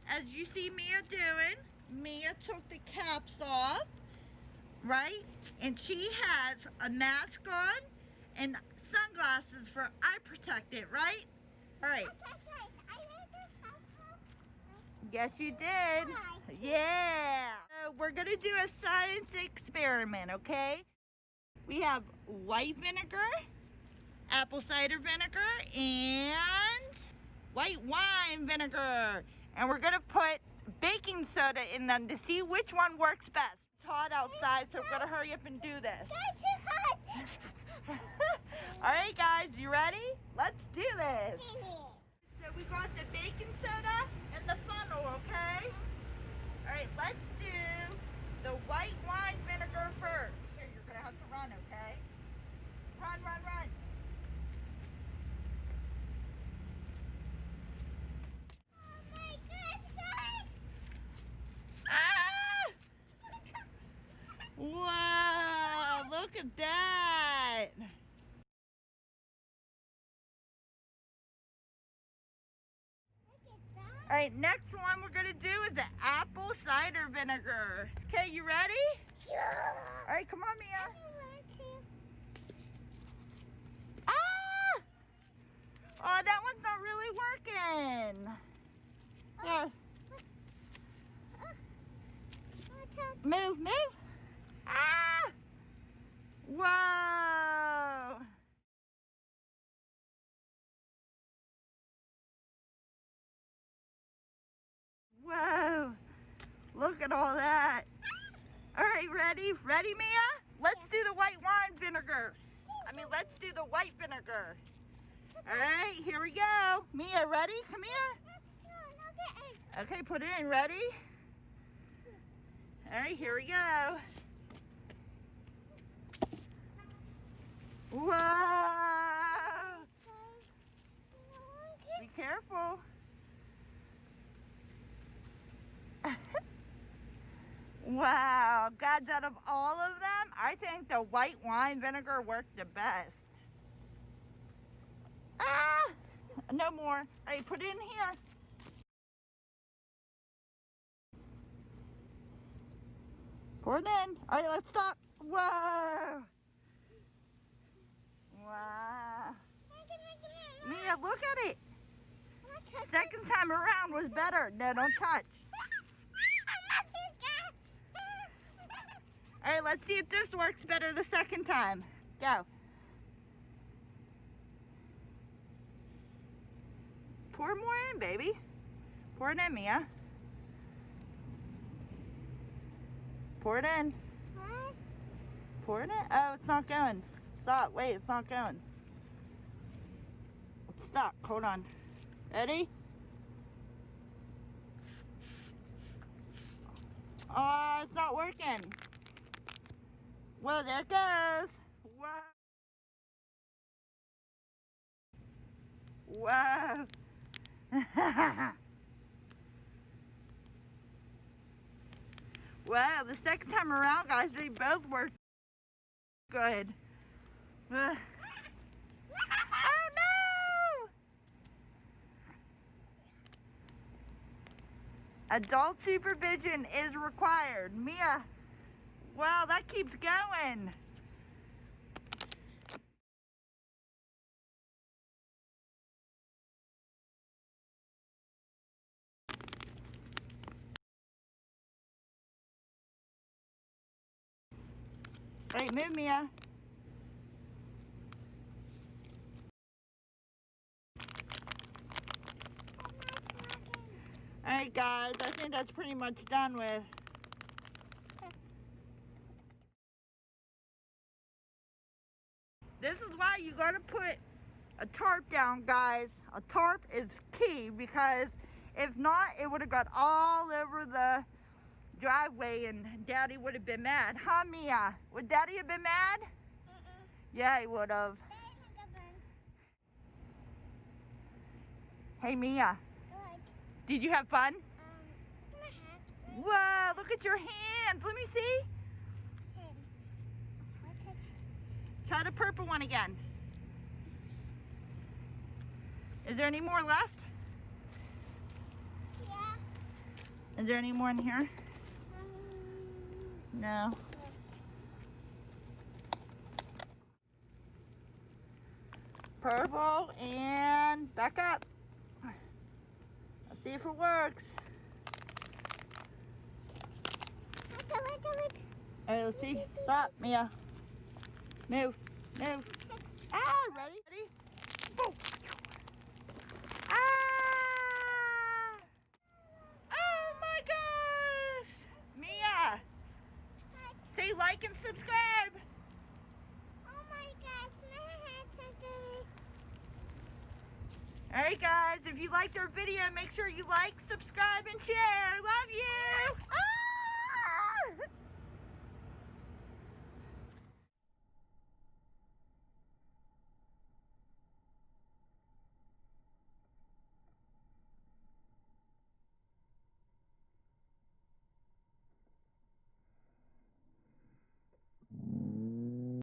as you see Mia doing, Mia took the caps off, right? And she has a mask on and sunglasses for eye protectant, right? All right. Yes, you did. Yeah. So we're going to do a science experiment, okay? We have white vinegar, apple cider vinegar, and white wine vinegar. And we're going to put baking soda in them to see which one works best. It's hot outside, so we're going to hurry up and do this. That's too hot. All right, guys, you ready? Let's do this. So we got the baking soda and the funnel, okay? All right, let's do the white wine vinegar first. Here, you're gonna have to run, okay? Run, run, run. Oh my gosh, guys! Ah! Wow, look at that. All right, next one we're gonna do is the apple cider vinegar. Okay, you ready? Yeah. All right, come on, Mia. I want to. Ah! Oh, that one's not really working. There. Move, move. Ah! Whoa! Whoa! Look at all that. All right, ready? Ready, Mia? Let's do the white wine vinegar. Let's do the white vinegar. All right, here we go. Mia, ready? Come here. Okay, put it in. Ready? All right, here we go. Whoa! Be careful. Wow, guys, out of all of them, I think the white wine vinegar worked the best. Ah! No more. All right, put it in here. Pour it in. All right, let's stop. Whoa! Wow. Mia, look at it. Second time around was better. No, don't touch. All right, let's see if this works better the second time. Go. Pour more in, baby. Pour it in, Mia. Pour it in. What? Pour it in. Oh, it's not going. Stop. Wait, it's not going. It's stuck. Hold on. Ready? Oh, it's not working. Well, there it goes. Whoa. Whoa. Wow, the second time around, guys, they both worked good. Oh, no! Adult supervision is required. Mia. Wow, that keeps going. All right, move, Mia. All right, guys, I think that's pretty much done with. This is why you gotta put a tarp down, guys. A tarp is key because if not, it would have got all over the driveway and Daddy would have been mad. Huh, Mia? Would Daddy have been mad? Yeah, he would have. Hey, Mia. What? Did you have fun? My hat. Whoa, look at your hands. Let me see. Try the purple one again. Is there any more left? Yeah. Is there any more in here? No. Purple and back up. Let's see if it works. Alright, let's see. Stop, Mia. Move. Move. Ah, ready? Ready? Boom. Ah! Oh my gosh! Mia! Say like and subscribe. Oh my gosh, my hands are dirty. Alright guys, if you liked our video, make sure you like, subscribe, and share. Love you!